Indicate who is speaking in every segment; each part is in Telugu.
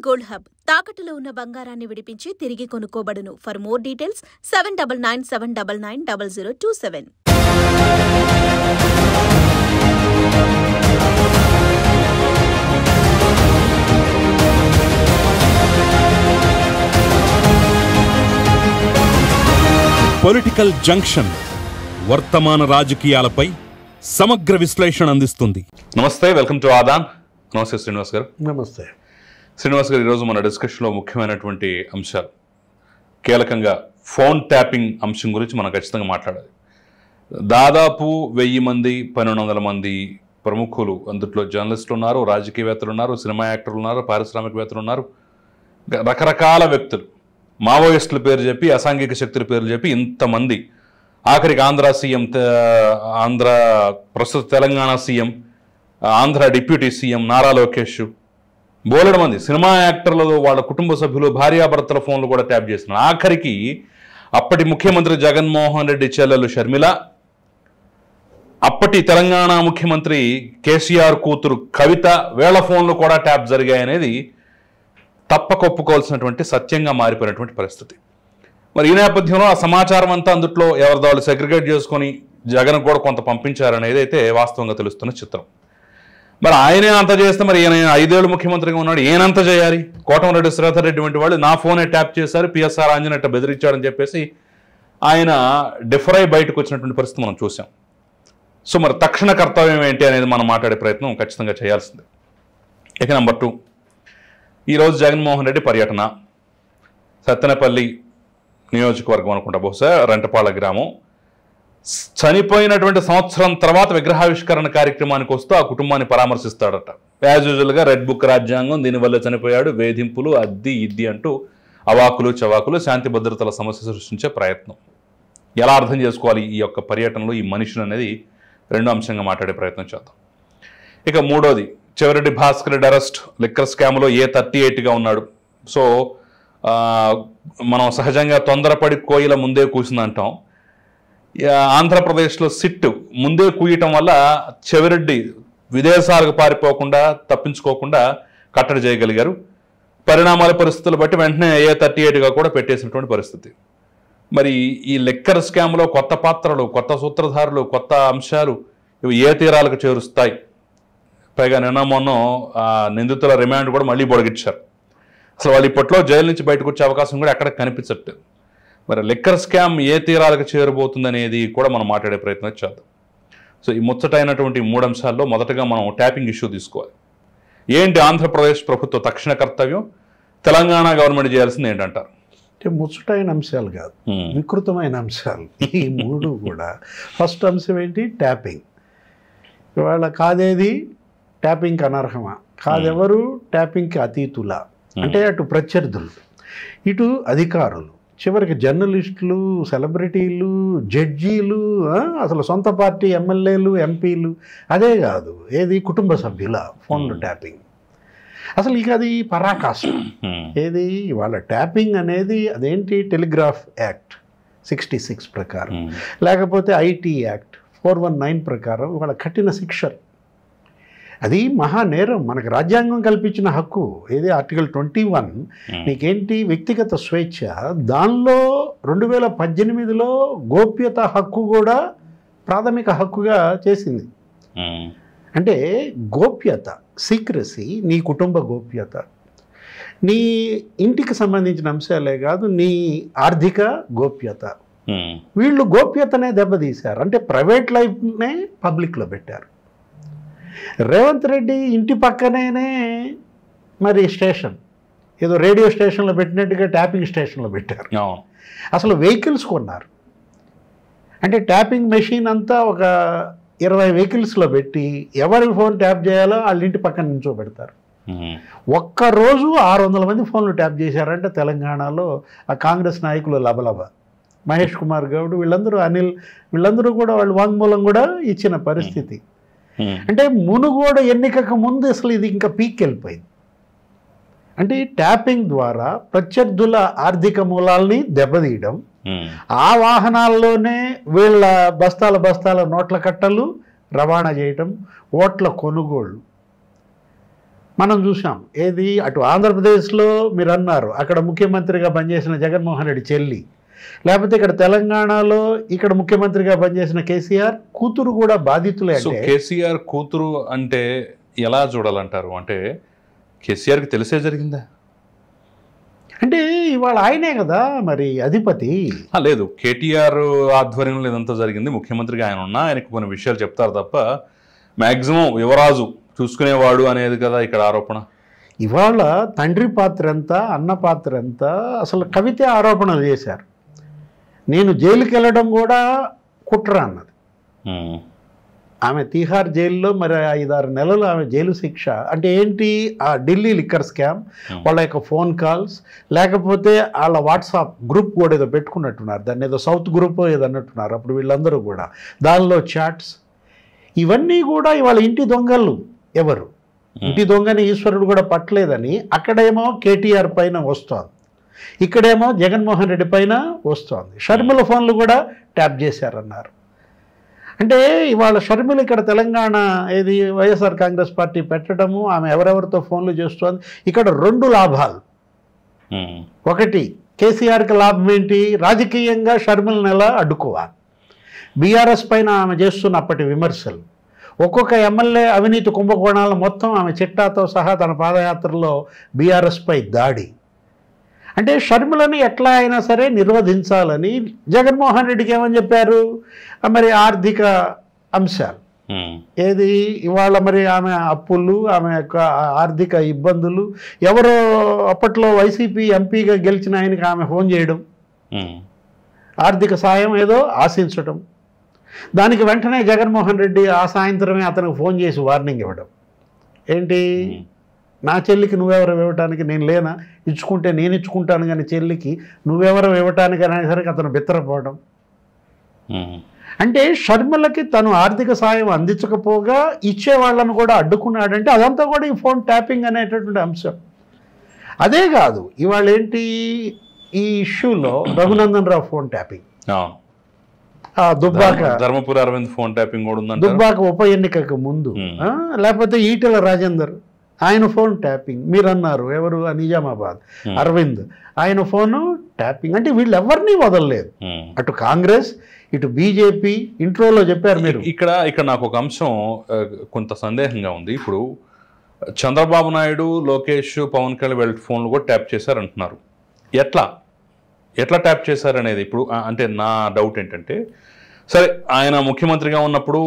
Speaker 1: గోల్డ్ హబ్ తాకట్టులో ఉన్న బంగారాన్ని విడిపించి తిరిగి కొనుక్కోబడును. For more details 7997990027.
Speaker 2: Political junction వర్తమాన రాజకీయాలపై సమగ్ర విశ్లేషణ అందిస్తుంది.
Speaker 3: నమస్తే, వెల్కమ్ టు ఆదాన్. నమస్తే శ్రీనివాస్ గారు.
Speaker 4: నమస్తే
Speaker 3: శ్రీనివాస్ గారు, ఈరోజు మన డిస్కషన్లో ముఖ్యమైనటువంటి అంశాలు, కీలకంగా ఫోన్ ట్యాపింగ్ అంశం గురించి మనం ఖచ్చితంగా మాట్లాడాలి. దాదాపు 1000 మంది 1200 మంది ప్రముఖులు, అందులో జర్నలిస్టులు ఉన్నారు, రాజకీయవేత్తలు ఉన్నారు, సినిమా యాక్టర్లు ఉన్నారు, పారిశ్రామికవేత్తలు ఉన్నారు, రకరకాల వ్యక్తులు, మావోయిస్టుల పేరు చెప్పి, అసాంఘిక శక్తుల పేర్లు చెప్పి ఇంతమంది, ఆఖరికి ఆంధ్ర ప్రస్తుత Telangana CM, Andhra deputy CM Nara Lokesh, బోలెడు మంది సినిమా యాక్టర్లు, వాళ్ళ కుటుంబ సభ్యులు, భార్యాభర్తల ఫోన్లు కూడా ట్యాప్ చేస్తున్నారు. ఆఖరికి అప్పటి ముఖ్యమంత్రి జగన్మోహన్ రెడ్డి చెల్లెలు షర్మిల, అప్పటి తెలంగాణ ముఖ్యమంత్రి కేసీఆర్ కూతురు కవిత, వీళ్ళ ఫోన్లు కూడా ట్యాప్ జరిగాయనేది తప్పకొప్పుకోవాల్సినటువంటి సత్యంగా మారిపోయినటువంటి పరిస్థితి. మరి ఈ నేపథ్యంలో ఆ సమాచారం అంతా అందుట్లో ఎవరిదో వాళ్ళు సెగ్రిగేట్ చేసుకొని జగన్ కూడా కొంత పంపించారనేది అయితే వాస్తవంగా తెలుస్తున్న చిత్రం. మరి ఆయనే అంత చేస్తే మరి ఈయన 5 ఏళ్ళు ముఖ్యమంత్రిగా ఉన్నాడు, ఈయనంత చేయాలి. కోటమిరెడ్డి శ్రీధర్ రెడ్డి వంటి వాళ్ళు నా ఫోనే ట్యాప్ చేశారు, పిఎస్ఆర్ ఆంజనేయ బెదిరించాడని చెప్పేసి ఆయన డిఫరై బయటకు వచ్చినటువంటి పరిస్థితి మనం చూసాం. సో మరి తక్షణ కర్తవ్యం ఏంటి అనేది మనం మాట్లాడే ప్రయత్నం ఖచ్చితంగా చేయాల్సిందే. ఇక నెంబర్ 2, ఈరోజు జగన్మోహన్ రెడ్డి పర్యటన సత్తెనపల్లి నియోజకవర్గం అనుకుంటా, బహుశా రెంటపాళ్ళ గ్రామం. చనిపోయినటువంటి సంవత్సరం తర్వాత విగ్రహావిష్కరణ కార్యక్రమానికి వస్తూ ఆ కుటుంబాన్ని పరామర్శిస్తాడట. యాజ్ యూజువల్గా రెడ్ బుక్ రాజ్యాంగం, దీనివల్ల చనిపోయాడు, వేధింపులు, అద్ది ఇద్ది అంటూ అవాకులు చవాకులు, శాంతి భద్రతల సమస్య సృష్టించే ప్రయత్నం. ఎలా అర్థం చేసుకోవాలి ఈ యొక్క పర్యటనలో ఈ మనిషిని అనేది రెండో అంశంగా మాట్లాడే ప్రయత్నం చేద్దాం. ఇక మూడోది, చెవిరెడ్డి భాస్కర్ రెడ్డి అరెస్ట్, లిక్కర్ స్కామ్లో A38గా ఉన్నాడు. సో మనం సహజంగా తొందరపడి కోయిల ముందే కూసిందంటాం. ఆంధ్రప్రదేశ్లో సిట్ ముందే కూయటం వల్ల చెవిరెడ్డి విదేశాలకు పారిపోకుండా, తప్పించుకోకుండా కట్టడి చేయగలిగారు. పరిణామాల పరిస్థితులు బట్టి వెంటనే A38గా కూడా పెట్టేసినటువంటి పరిస్థితి. మరి ఈ లిక్కర్ స్కామ్లో కొత్త పాత్రలు, కొత్త సూత్రధారులు, కొత్త అంశాలు ఇవి ఏ తీరాలకు చేరుస్తాయి? పైగా నిన్న మొన్న నిందితుల రిమాండ్ కూడా మళ్ళీ పొడిగించారు. అసలు వాళ్ళు ఇప్పట్లో జైలు నుంచి బయటకు వచ్చే అవకాశం కూడా ఎక్కడ కనిపించట్లేదు. మరి లిక్కర్ స్కామ్ ఏ తీరాలకు చేరబోతుంది అనేది కూడా మనం మాట్లాడే ప్రయత్నం చేద్దాం. సో ఈ ముచ్చటైనటువంటి 3 అంశాల్లో మొదటగా మనం ట్యాపింగ్ ఇష్యూ తీసుకోవాలి. ఏంటి ఆంధ్రప్రదేశ్ ప్రభుత్వ తక్షణ కర్తవ్యం, తెలంగాణ గవర్నమెంట్ చేయాల్సింది ఏంటంటారు?
Speaker 4: అంటే ముచ్చటైన అంశాలు కాదు, వికృతమైన అంశాలు ఈ 3 కూడా. ఫస్ట్ అంశం ఏంటి? ట్యాపింగ్. ఇవాళ కాదేది ట్యాపింగ్కి అనర్హమా, కాదెవరు ట్యాపింగ్కి అతీతులా, అంటే అటు ప్రత్యర్థులు, ఇటు అధికారులు, చివరికి జర్నలిస్టులు, సెలబ్రిటీలు, జడ్జీలు, అసలు సొంత పార్టీ ఎమ్మెల్యేలు, ఎంపీలు, అదే కాదు ఏది కుటుంబ సభ్యుల ఫోన్లు ట్యాపింగ్. అసలు ఇక అది పరాకాష్ఠ. ఏది ఇవాళ ట్యాపింగ్ అనేది అదేంటి? టెలిగ్రాఫ్ యాక్ట్ 66 ప్రకారం, లేకపోతే ఐటీ యాక్ట్ 419 ప్రకారం ఇవాళ కఠిన శిక్షలు. అది మహానేరం, మనకు రాజ్యాంగం కల్పించిన హక్కు. ఏది ఆర్టికల్ 21, నీకేంటి వ్యక్తిగత స్వేచ్ఛ. దానిలో 2018లో గోప్యత హక్కు కూడా ప్రాథమిక హక్కుగా చేసింది. అంటే గోప్యత, సీక్రసీ, నీ కుటుంబ గోప్యత, నీ ఇంటికి సంబంధించిన అంశాలే కాదు, నీ ఆర్థిక గోప్యత. వీళ్ళు గోప్యతనే దెబ్బతీశారు. అంటే ప్రైవేట్ లైఫ్నే పబ్లిక్లో పెట్టారు. రేవంత్ రెడ్డి ఇంటి పక్కనే మరి స్టేషన్, ఏదో రేడియో స్టేషన్లో పెట్టినట్టుగా ట్యాపింగ్ స్టేషన్లో పెట్టారు. అసలు వెహికల్స్ కొన్నారు. అంటే ట్యాపింగ్ మెషిన్ అంతా ఒక 20 వెహికల్స్లో పెట్టి ఎవరి ఫోన్ ట్యాప్ చేయాలో వాళ్ళ ఇంటి పక్కన నించోబెడతారు. ఒక్కరోజు 600 మంది ఫోన్లు ట్యాప్ చేశారంటే తెలంగాణలో. ఆ కాంగ్రెస్ నాయకులు లబలబ, మహేష్ కుమార్ గౌడ్, వీళ్ళందరూ, అనిల్, వీళ్ళందరూ కూడా వాళ్ళు వాంగ్మూలం కూడా ఇచ్చిన పరిస్థితి. అంటే మునుగోడు ఎన్నికకు ముందు అసలు ఇది ఇంకా పీక్ వెళ్ళిపోయింది. అంటే ట్యాపింగ్ ద్వారా ప్రత్యర్థుల ఆర్థిక మూలాల్ని దెబ్బతీయడం, ఆ వాహనాల్లోనే వీళ్ళ బస్తాల నోట్ల కట్టలు రవాణా చేయటం, ఓట్ల కొనుగోళ్ళు. మనం చూసాం. ఏది అటు ఆంధ్రప్రదేశ్లో మీరు అన్నారు, అక్కడ ముఖ్యమంత్రిగా పనిచేసిన జగన్మోహన్ రెడ్డి చెల్లి, లేకపోతే ఇక్కడ తెలంగాణలో ఇక్కడ ముఖ్యమంత్రిగా పనిచేసిన కేసీఆర్ కూతురు కూడా బాధితులే.
Speaker 3: సో
Speaker 4: అంటే
Speaker 3: కేసీఆర్ కూతురు అంటే ఎలా చూడాలంటారు? అంటే కేసీఆర్కి తెలిసే జరిగిందా?
Speaker 4: అంటే ఇవాళ ఆయనే కదా మరి అధిపతి.
Speaker 3: లేదు, కేటీఆర్ ఆధ్వర్యంలో ఇదంతా జరిగింది. ముఖ్యమంత్రిగా ఆయన ఉన్నా ఆయనకు కొన్ని విషయాలు చెప్తారు తప్ప మ్యాక్సిమం యువరాజు చూసుకునేవాడు అనేది కదా ఇక్కడ ఆరోపణ.
Speaker 4: ఇవాళ తండ్రి పాత్ర ఎంత, అన్న పాత్ర ఎంత, అసలు కవిత ఆరోపణలు చేశారు. నేను జైలుకి వెళ్ళడం కూడా కుట్ర అన్నది. ఆమె తీహార్ జైల్లో మరి 5-6 నెలలు ఆమె జైలు శిక్ష. అంటే ఏంటి? ఆ ఢిల్లీ లిక్కర్ స్కామ్, వాళ్ళ యొక్క ఫోన్ కాల్స్, లేకపోతే వాళ్ళ వాట్సాప్ గ్రూప్ కూడా ఏదో పెట్టుకున్నట్టున్నారు, దాన్ని ఏదో సౌత్ గ్రూప్ ఏదో అన్నట్టున్నారు అప్పుడు వీళ్ళందరూ కూడా. దానిలో చాట్స్ ఇవన్నీ కూడా ఇవాళ ఇంటి దొంగలు. ఎవరు ఇంటి దొంగని ఈశ్వరుడు కూడా పట్టలేదని అక్కడేమో కేటీఆర్ పైన వస్తోంది, ఇక్కడేమో జగన్మోహన్ రెడ్డి పైన వస్తోంది. షర్మిల ఫోన్లు కూడా ట్యాప్ చేశారన్నారు. అంటే ఇవాళ షర్మిల ఇక్కడ తెలంగాణ ఏది వైఎస్ఆర్ కాంగ్రెస్ పార్టీ పెట్టడము, ఆమె ఎవరెవరితో ఫోన్లు చేస్తోంది. ఇక్కడ 2 లాభాలు. ఒకటి, కేసీఆర్కి లాభం ఏంటి? రాజకీయంగా షర్మిలను ఎలా అడ్డుకోవాలి. బీఆర్ఎస్ పైన ఆమె చేస్తున్న అప్పటి విమర్శలు, ఒక్కొక్క ఎమ్మెల్యే అవినీతి కుంభకోణాలు మొత్తం ఆమె చిట్టాతో సహా తన పాదయాత్రలో బీఆర్ఎస్పై దాడి. అంటే షర్మిలని ఎట్లా అయినా సరే నిర్వధించాలని జగన్మోహన్ రెడ్డికి ఏమని చెప్పారు? మరి ఆర్థిక అంశాలు ఏది ఇవాళ మరి ఆమె అప్పులు, ఆమె యొక్క ఆర్థిక ఇబ్బందులు, ఎవరో అప్పట్లో వైసీపీ ఎంపీగా గెలిచిన ఆయనకి ఆమె ఫోన్ చేయడం, ఆర్థిక సాయం ఏదో ఆశించడం, దానికి వెంటనే జగన్మోహన్ రెడ్డి ఆ సాయంత్రమే అతనికి ఫోన్ చేసి వార్నింగ్ ఇవ్వడం. ఏంటి? నా చెల్లికి నువ్వెవరు ఇవ్వటానికి, నేను లేనా, ఇచ్చుకుంటే నేను ఇచ్చుకుంటాను కానీ చెల్లికి నువ్వెవరు ఇవ్వటానికి అనేసరికి అతను బిత్తరపోవడం. అంటే షర్మిలకి తను ఆర్థిక సాయం అందించకపోగా ఇచ్చే వాళ్ళను కూడా అడ్డుకున్నాడంటే అదంతా కూడా ఈ ఫోన్ ట్యాపింగ్ అనేటటువంటి అంశం. అదే కాదు, ఇవాళ ఏంటి ఈ ఇష్యూలో Raghunandan Rao phone tapping, Dubbaka
Speaker 3: Dharmapuri Arvind phone tapping కూడా ఉందంట,
Speaker 4: దుబ్బాక ఉప ఎన్నికకు ముందు, లేకపోతే ఈటెల రాజేందర్ ఆయన ఫోన్ ట్యాపింగ్. మీరు అన్నారు ఎవరు? నిజామాబాద్ అరవింద్, ఆయన ఫోను ట్యాపింగ్. అంటే వీళ్ళు ఎవరిని వదలలేదు, అటు కాంగ్రెస్ ఇటు బీజేపీ. ఇంట్రోలో చెప్పారు మీరు.
Speaker 3: ఇక్కడ నాకు ఒక అంశం కొంత సందేహంగా ఉంది. ఇప్పుడు చంద్రబాబు నాయుడు, లోకేష్, పవన్ కళ్యాణ్ వీళ్ళ ఫోన్లు కూడా ట్యాప్ చేశారంటున్నారు. ఎట్లా ట్యాప్ చేశారనేది ఇప్పుడు అంటే నా డౌట్ ఏంటంటే, సరే ఆయన ముఖ్యమంత్రిగా ఉన్నప్పుడు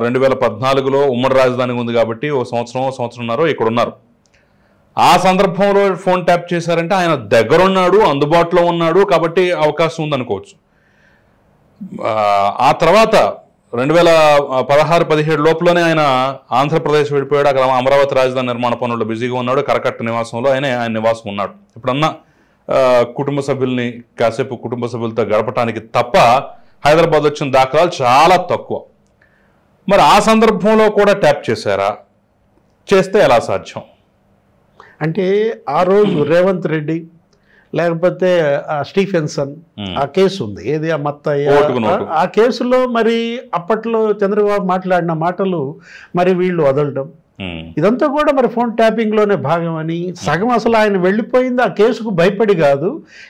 Speaker 3: 2014లో ఉమ్మడి రాజధాని ఉంది కాబట్టి ఓ సంవత్సరంన్నర ఇక్కడ ఉన్నారు. ఆ సందర్భంలో ఫోన్ ట్యాప్ చేశారంటే ఆయన దగ్గరున్నాడు, అందుబాటులో ఉన్నాడు కాబట్టి అవకాశం ఉందనుకోవచ్చు. ఆ తర్వాత 2016-17 లోపలనే ఆయన ఆంధ్రప్రదేశ్ వెళ్ళిపోయాడు. అక్కడ అమరావతి రాజధాని నిర్మాణ పనుల్లో బిజీగా ఉన్నాడు. కరకట్ట నివాసంలో ఆయన నివాసం ఉన్నాడు. ఇప్పుడన్నా కుటుంబ సభ్యుల్ని కాసేపు కుటుంబ సభ్యులతో గడపడానికి తప్ప హైదరాబాద్ వచ్చిన దాఖలాలు చాలా తక్కువ. మరి ఆ సందర్భంలో కూడా ట్యాప్ చేశారా? చేస్తే ఎలా సాధ్యం?
Speaker 4: అంటే ఆ రోజు రేవంత్ రెడ్డి లేకపోతే స్టీఫెన్సన్ ఆ కేసు ఉంది, ఏది ఆ మత్తయ్య, ఆ కేసులో మరి అప్పట్లో చంద్రబాబు మాట్లాడిన మాటలు మరి వీళ్ళు వదలడం, ఇదంతా కూడా మరి ఫోన్ ట్యాపింగ్ లోనే భాగం అని సగం అసలు ఆయన వెళ్ళిపోయింది ఆ కేసుకు భయపడి కాదు,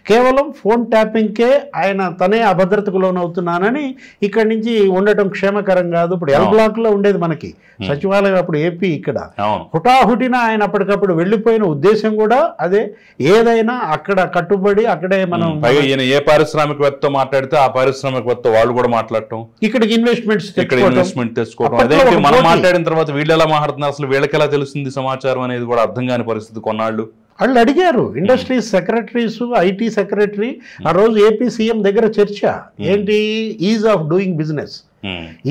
Speaker 4: కేవలం ఫోన్ ట్యాపింగ్కే ఆయన తనే అభద్రతకు లోనవుతున్నానని ఇక్కడి నుంచి ఉండటం క్షేమకరం కాదు. ఇప్పుడు ఎల్ బ్లాక్ లో ఉండేది మనకి సచివాలయం, అప్పుడు ఏపీ, ఇక్కడ హుటాహుటిన ఆయన అప్పటికప్పుడు వెళ్ళిపోయిన ఉద్దేశం కూడా అదే. ఏదైనా అక్కడ కట్టుబడి అక్కడే మనం
Speaker 3: ఏ పారిశ్రామికవేత్తతో మాట్లాడితే ఆ పారిశ్రామికవేత్త వాళ్ళు కూడా మాట్లాడటం, ఇక్కడికి ఇన్వెస్ట్మెంట్ తెచ్చుకోవడం. అదే మనం మాట్లాడిన తర్వాత వీళ్ళు ఎలా మాట్లాడుతున్నారు, అసలు వీళ్ళకి ఎలా తెలుస్తుంది సమాచారం అనేది కూడా అర్థం కాని పరిస్థితి. కొన్నాళ్ళు
Speaker 4: వాళ్ళు అడిగారు ఇండస్ట్రీస్ సెక్రటరీస్, ఐటీ సెక్రటరీ, ఆ రోజు ఏపీ సీఎం దగ్గర చర్చ ఏంటి, is of doing business.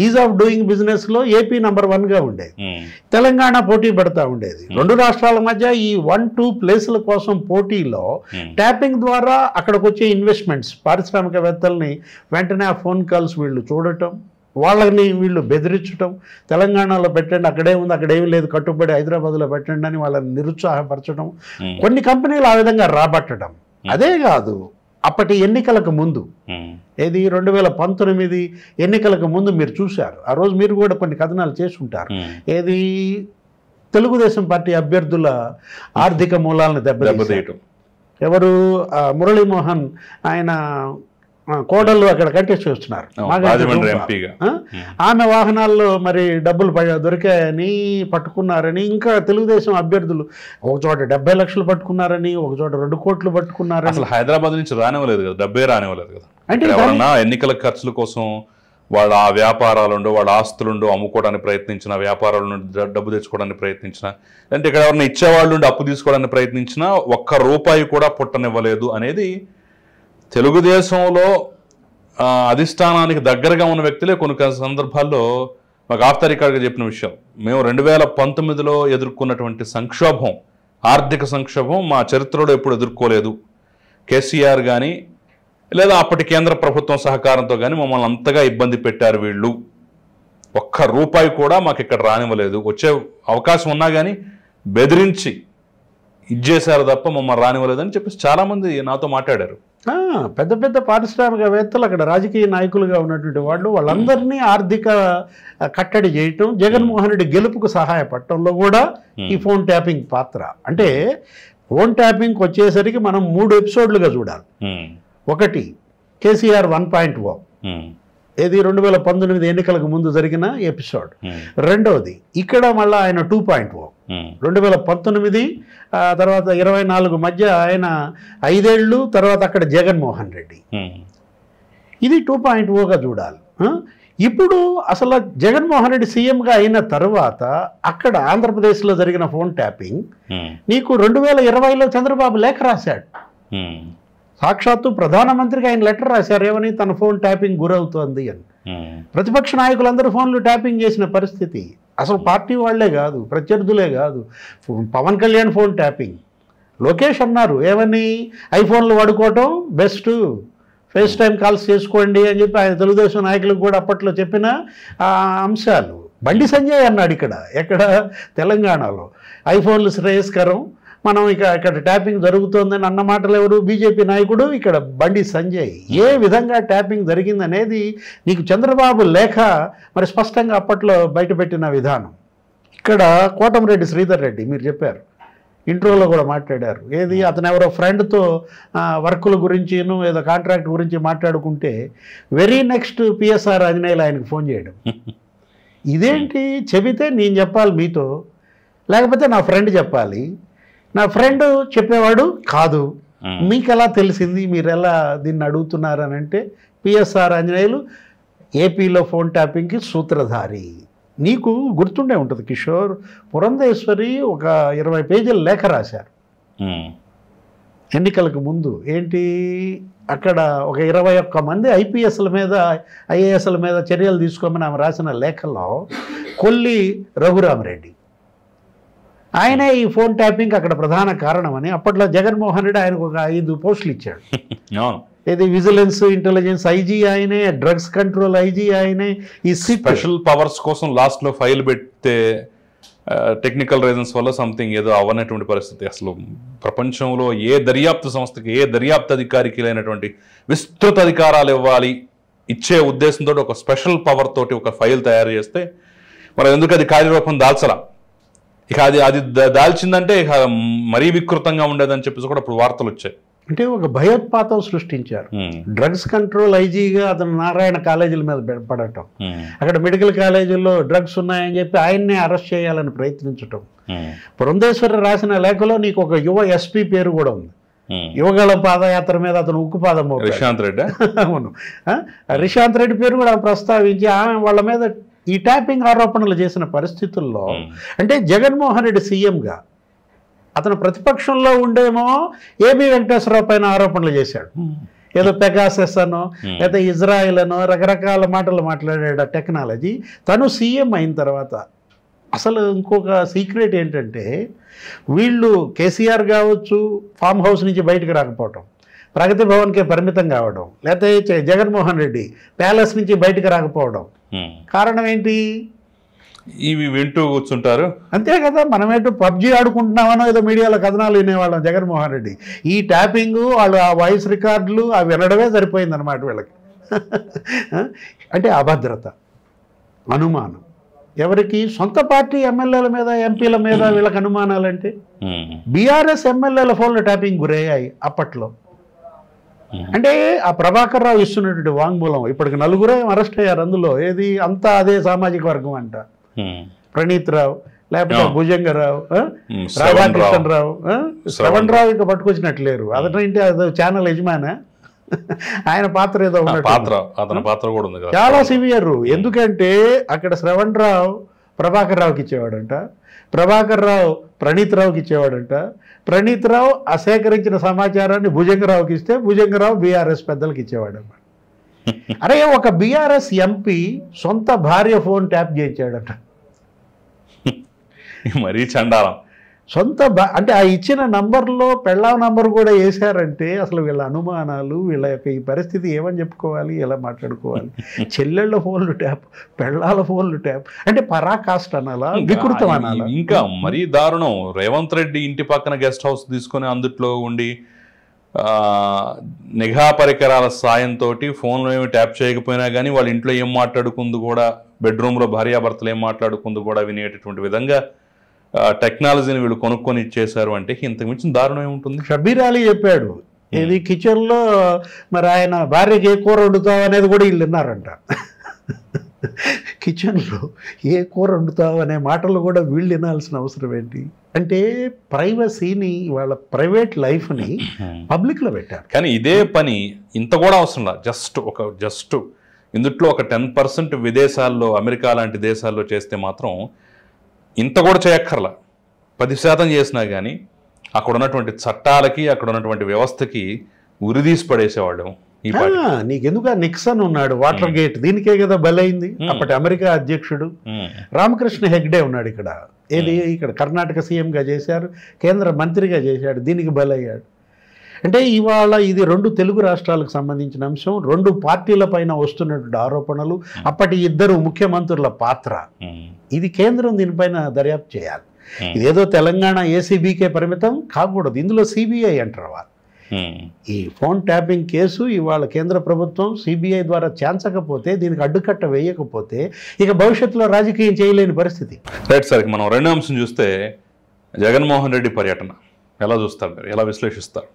Speaker 4: Is of doing business లో ఏపీ నంబర్ 1 గా ఉండేది, తెలంగాణ పోటీ పడతా ఉండేది. రెండు రాష్ట్రాల మధ్య ఈ 1-2 ప్లేసుల కోసం పోటీలో ట్యాపింగ్ ద్వారా అక్కడికి వచ్చే ఇన్వెస్ట్మెంట్స్, పారిశ్రామికవేత్తల్ని వెంటనే ఆ ఫోన్ కాల్స్ వీళ్ళు చూడటం, వాళ్ళని వీళ్ళు బెదిరించడం, తెలంగాణలో పెట్టండి అక్కడే ఉంది, అక్కడేమీ లేదు, కట్టుబడి హైదరాబాద్లో పెట్టండి అని వాళ్ళని నిరుత్సాహపరచడం, కొన్ని కంపెనీలు ఆ విధంగా రాబట్టడం. అదే కాదు, అప్పటి ఎన్నికలకు ముందు, ఏది 2019 ఎన్నికలకు ముందు మీరు చూశారు, ఆ రోజు మీరు కూడా కొన్ని కథనాలు చేసుకుంటారు, ఏది తెలుగుదేశం పార్టీ అభ్యర్థుల ఆర్థిక మూలాలను దెబ్బతీయటం. ఎవరు మురళీమోహన్ ఆయన కోడళ్ళు అక్కడ కంటెస్ట్ చేస్తున్నారు, ఆమె వాహనాల్లో మరి డబ్బులు దొరికాయని పట్టుకున్నారని, ఇంకా తెలుగుదేశం అభ్యర్థులు ఒక చోట 70 లక్షలు పట్టుకున్నారని, ఒక చోట 2 కోట్లు పట్టుకున్నారని.
Speaker 3: అసలు హైదరాబాద్ నుంచి రానివ్వలేదు కదా, డబ్బే రానివ్వలేదు కదా. అంటే ఎవరన్నా ఎన్నికల ఖర్చుల కోసం వాళ్ళ ఆ వ్యాపారాలుండో వాళ్ళ ఆస్తులుండో అమ్ముకోవడానికి ప్రయత్నించిన, వ్యాపారాల నుండి డబ్బు తెచ్చుకోవడానికి ప్రయత్నించిన, అంటే ఇక్కడ ఎవరైనా ఇచ్చేవాళ్ళు ఉండి అప్పు తీసుకోవడానికి ప్రయత్నించినా ₹1 కూడా పుట్టనివ్వలేదు అనేది తెలుగుదేశంలో అధిష్టానానికి దగ్గరగా ఉన్న వ్యక్తులే కొన్ని సందర్భాల్లో మాకు ఆఫ్ ద రికార్డ్గా చెప్పిన విషయం. మేము 2019లో ఎదుర్కొన్నటువంటి సంక్షోభం, ఆర్థిక సంక్షోభం మా చరిత్రలో ఎప్పుడు ఎదుర్కోలేదు. కేసీఆర్ కానీ లేదా కేంద్ర ప్రభుత్వం సహకారంతో కానీ మమ్మల్ని అంతగా ఇబ్బంది పెట్టారు వీళ్ళు. ₹1 కూడా మాకు ఇక్కడ రానివ్వలేదు. వచ్చే అవకాశం ఉన్నా కానీ బెదిరించి ఇచ్చేశారు తప్ప మమ్మల్ని రానివ్వలేదని చెప్పేసి చాలామంది నాతో మాట్లాడారు.
Speaker 4: పెద్ద పెద్ద పారిశ్రామికవేత్తలు, అక్కడ రాజకీయ నాయకులుగా ఉన్నటువంటి వాళ్ళందరినీ ఆర్థిక కట్టడి చేయటం, జగన్మోహన్ రెడ్డి గెలుపుకు సహాయపడటంలో కూడా ఈ ఫోన్ ట్యాపింగ్ పాత్ర. అంటే ఫోన్ ట్యాపింగ్కి వచ్చేసరికి మనం 3 ఎపిసోడ్లుగా చూడాలి. ఒకటి కేసీఆర్ 1.0, ఇది 2019 ఎన్నికలకు ముందు జరిగిన ఎపిసోడ్. రెండవది ఇక్కడ మళ్ళీ ఆయన 2.0, 2019 తర్వాత 24 మధ్య ఆయన 5 ఏళ్ళు తర్వాత అక్కడ జగన్మోహన్ రెడ్డి, ఇది 2.0గా చూడాలి. ఇప్పుడు అసలు జగన్మోహన్ రెడ్డి సీఎంగా అయిన తర్వాత అక్కడ ఆంధ్రప్రదేశ్లో జరిగిన ఫోన్ ట్యాపింగ్ నీకు 2020లో చంద్రబాబు లేఖ రాశాడు. సాక్షాత్తు ప్రధానమంత్రికి ఆయన లెటర్ రాశారు, ఏమని, తన ఫోన్ ట్యాపింగ్ గురవుతోంది అని. ప్రతిపక్ష నాయకులందరూ ఫోన్లు ట్యాపింగ్ చేసిన పరిస్థితి. అసలు పార్టీ వాళ్లే కాదు, ప్రత్యర్థులే కాదు, పవన్ కళ్యాణ్ ఫోన్ ట్యాపింగ్. లోకేష్ అన్నారు ఏమని, ఐఫోన్లు వాడుకోవటం బెస్ట్, ఫేస్ టైం కాల్స్ చేసుకోండి అని చెప్పి ఆయన తెలుగుదేశం నాయకులకు కూడా అప్పట్లో చెప్పిన అంశాలు. బండి సంజయ్ అన్నాడు ఎక్కడ తెలంగాణలో ఐఫోన్లు శ్రేయస్కరం, మనం ఇక్కడ ట్యాపింగ్ జరుగుతోందని అన్న మాటలు ఎవరు, బీజేపీ నాయకుడు ఇక్కడ బండి సంజయ్. ఏ విధంగా ట్యాపింగ్ జరిగిందనేది నీకు చంద్రబాబు లేఖ మరి స్పష్టంగా అప్పట్లో బయటపెట్టిన విధానం. ఇక్కడ కోటమిరెడ్డి శ్రీధర్ రెడ్డి మీరు చెప్పారు, ఇంట్రోలో కూడా మాట్లాడారు, ఏది అతను ఎవరో ఫ్రెండ్తో వర్కుల గురించిను ఏదో కాంట్రాక్ట్ గురించి మాట్లాడుకుంటే వెరీ నెక్స్ట్ పిఎస్ఆర్ ఆంజనేయులు ఆయనకు ఫోన్ చేయడం. ఇదేంటి, చెబితే నేను చెప్పాలి మీతో, లేకపోతే నా ఫ్రెండ్ చెప్పాలి, నా ఫ్రెండ్ చెప్పేవాడు కాదు, మీకు ఎలా తెలిసింది, మీరు ఎలా దీన్ని అడుగుతున్నారు అని అంటే పిఎస్ఆర్ ఆంజనేయులు ఏపీలో ఫోన్ ట్యాపింగ్కి సూత్రధారి. నీకు గుర్తుండే ఉంటుంది కిషోర్, పురంధేశ్వరి ఒక 20 పేజీల లేఖ రాశారు ఎన్నికలకు ముందు. ఏంటి, అక్కడ ఒక 21 మంది ఐపీఎస్ల మీద ఐఏఎస్ల మీద చర్యలు తీసుకోమని ఆమె రాసిన లేఖలో కొల్లి రఘురామరెడ్డి ఆయనే ఈ ఫోన్ ట్యాపింగ్ అక్కడ ప్రధాన కారణమని. అప్పట్లో జగన్మోహన్ రెడ్డి ఆయనకు ఒక 5 పోస్టులు ఇచ్చాడు. ఇది విజిలెన్స్ ఇంటెలిజెన్స్ ఐజీ ఆయనే, డ్రగ్స్ కంట్రోల్ ఐజీ ఆయనే, ఈ
Speaker 3: స్పెషల్ పవర్స్ కోసం లాస్ట్లో ఫైల్ పెడితే టెక్నికల్ రీజన్స్ వల్ల సంథింగ్ ఏదో అవనటువంటి పరిస్థితి. అసలు ప్రపంచంలో ఏ దర్యాప్తు సంస్థకి, ఏ దర్యాప్తు అధికారికి లేనటువంటి విస్తృత అధికారాలు ఇచ్చే ఉద్దేశంతో ఒక స్పెషల్ పవర్ తోటి ఒక ఫైల్ తయారు చేస్తే మరి ఎందుకు అది కార్యరూపం దాల్చలా. ఇక అది దాల్చిందంటే ఇక మరీ వికృతంగా ఉండేదని చెప్పేసి కూడా ఇప్పుడు వార్తలు వచ్చాయి.
Speaker 4: అంటే ఒక భయోత్పాతం సృష్టించారు. డ్రగ్స్ కంట్రోల్ ఐజీగా అతను నారాయణ కాలేజీల మీద పడటం, అక్కడ మెడికల్ కాలేజీల్లో డ్రగ్స్ ఉన్నాయని చెప్పి ఆయన్నే అరెస్ట్ చేయాలని ప్రయత్నించటం. పురంధేశ్వరి రాసిన లేఖలో నీకు ఒక యువ ఎస్పీ పేరు కూడా ఉంది. యువగళ పాదయాత్ర మీద అతను ఉక్కుపాదం
Speaker 3: రిషాంత్ రెడ్డి,
Speaker 4: అవును, రిషాంత్ రెడ్డి పేరు కూడా ప్రస్తావించి ఆమె వాళ్ళ మీద ఈ ట్యాపింగ్ ఆరోపణలు చేసిన పరిస్థితుల్లో అంటే జగన్మోహన్ రెడ్డి సీఎంగా అతను ప్రతిపక్షంలో ఉండేమో ఏబి వెంకటేశ్వరరావు పైన ఆరోపణలు చేశాడు. ఏదో పెగాసెస్ అనో లేదా ఇజ్రాయిల్ అనో రకరకాల మాటలు మాట్లాడాడు టెక్నాలజీ. తను సీఎం అయిన తర్వాత అసలు ఇంకొక సీక్రెట్ ఏంటంటే వీళ్ళు కేసీఆర్ కావచ్చు ఫామ్ హౌస్ నుంచి బయటకు రాకపోవటం, ప్రగతి భవన్కే పరిమితం కావడం, లేకపోతే జగన్మోహన్ రెడ్డి ప్యాలెస్ నుంచి బయటకు రాకపోవడం. కారణం ఏంటి?
Speaker 3: ఇవి వింటూ కూర్చుంటారు
Speaker 4: అంతే కదా. మనమేటో పబ్జీ ఆడుకుంటున్నామనో ఏదో మీడియాలో కథనాలు వినేవాళ్ళం. జగన్మోహన్ రెడ్డి ఈ ట్యాపింగ్, వాళ్ళు ఆ వాయిస్ రికార్డులు అవి వినడమే సరిపోయిందన్నమాట వీళ్ళకి. అంటే అభద్రత, అనుమానం, ఎవరికి? సొంత పార్టీ ఎమ్మెల్యేల మీద, ఎంపీల మీద వీళ్ళకి అనుమానాలంటే. బీఆర్ఎస్ ఎమ్మెల్యేల ఫోన్లు ట్యాపింగ్ గురయ్యాయి అప్పట్లో. అంటే ఆ ప్రభాకర్ రావు ఇస్తున్నటువంటి వాంగ్మూలం, ఇప్పటికి 4 అరెస్ట్ అయ్యారు అందులో. ఏది అంతా అదే సామాజిక వర్గం అంట. ప్రణీత్ రావు, లేకపోతే భుజంగరావు, రాధాకృష్ణరావు, శ్రవణ్ రావు ఇంకా పట్టుకొచ్చినట్లేరు. అదేంటి అదో ఛానల్ యజమానా, ఆయన పాత్ర ఏదో ఉన్నట్టు చాలా సివియర్. ఎందుకంటే అక్కడ శ్రవణ్ రావు ప్రభాకర్ రావుకి ఇచ్చేవాడంట, ప్రభాకర్ రావు ప్రణీత్ రావుకి ఇచ్చేవాడంట, ప్రణీత్ రావు ఆ సేకరించిన సమాచారాన్ని భుజంగరావుకి ఇస్తే భుజంగరావు బీఆర్ఎస్ పెద్దలకి ఇచ్చేవాడన్నమాట. అరే ఒక బీఆర్ఎస్ ఎంపీ సొంత భార్య ఫోన్ ట్యాప్ చేయించాడట.
Speaker 3: మరీ చండాలం.
Speaker 4: సొంత అంటే ఆ ఇచ్చిన నంబర్లో పెళ్ళాం నంబర్ కూడా వేశారంటే అసలు వీళ్ళ అనుమానాలు, వీళ్ళ యొక్క ఈ పరిస్థితి ఏమని చెప్పుకోవాలి, ఎలా మాట్లాడుకోవాలి? చెల్లెళ్ళ ఫోన్లు ట్యాప్, పెళ్ళాల ఫోన్లు ట్యాప్ అంటే పరాకాష్ట అనాలా, వికృతం అనాలా?
Speaker 3: ఇంకా మరీ దారుణం. రేవంత్ రెడ్డి ఇంటి పక్కన గెస్ట్ హౌస్ తీసుకొని అందుట్లో ఉండి నిఘా పరికరాల సాయంతో ఫోన్లో ఏమి ట్యాప్ చేయకపోయినా కానీ వాళ్ళ ఇంట్లో ఏం మాట్లాడుకుంది కూడా, బెడ్రూమ్లో భార్యాభర్తలు ఏం మాట్లాడుకుంది కూడా వినేటటువంటి విధంగా టెక్నాలజీని వీళ్ళు కొనుక్కొని ఇచ్చేశారు. అంటే ఇంతకు మించిన దారుణం ఏముంటుంది?
Speaker 4: షబీర్ అలీ చెప్పాడు, ఇది కిచెన్లో మరి ఆయన భార్యకి ఏ కూర వండుతావు అనేది కూడా వీళ్ళు విన్నారంట. కిచెన్లో ఏ కూర వండుతావు అనే మాటలు కూడా వీళ్ళు వినాల్సిన అవసరం ఏంటి? అంటే ప్రైవసీని, వాళ్ళ ప్రైవేట్ లైఫ్ని పబ్లిక్లో పెట్టారు.
Speaker 3: కానీ ఇదే పని ఇంత కూడా అవసరం లేదు. జస్ట్ ఇందుట్లో ఒక 10% విదేశాల్లో, అమెరికా లాంటి దేశాల్లో చేస్తే మాత్రం ఇంత కూడా చేయక్కర్లా. 10% చేసినా కానీ అక్కడ ఉన్నటువంటి చట్టాలకి, అక్కడ ఉన్నటువంటి వ్యవస్థకి ఉరిదీసి పడేసేవాళ్ళు.
Speaker 4: నీకెందుకు నిక్సన్ ఉన్నాడు, వాటర్ గేట్, దీనికే కదా బలైంది. అప్పటి అమెరికా అధ్యక్షుడు రామకృష్ణ హెగ్డే ఉన్నాడు ఇక్కడ. ఏది ఇక్కడ కర్ణాటక సీఎంగా చేశారు, కేంద్ర మంత్రిగా చేశాడు, దీనికి బలయ్యాడు. అంటే ఇవాళ ఇది 2 తెలుగు రాష్ట్రాలకు సంబంధించిన అంశం, 2 పార్టీల పైన వస్తున్నటువంటి ఆరోపణలు, అప్పటి 2 ముఖ్యమంత్రుల పాత్ర. ఇది కేంద్రం దీనిపైన దర్యాప్తు చేయాలి. ఇదేదో తెలంగాణ ఏసీబీకే పరిమితం కాకూడదు, ఇందులో సిబిఐ అంటారు వాళ్ళు. ఈ ఫోన్ ట్యాపింగ్ కేసు ఇవాళ కేంద్ర ప్రభుత్వం సిబిఐ ద్వారా చేర్చకపోతే, దీనికి అడ్డుకట్ట వేయకపోతే ఇక భవిష్యత్తులో రాజకీయం చేయలేని పరిస్థితి.
Speaker 3: రైట్ సార్, మనం రెండో అంశం చూస్తే జగన్మోహన్ రెడ్డి పర్యటన ఎలా చూస్తారు మీరు, ఎలా విశ్లేషిస్తారు?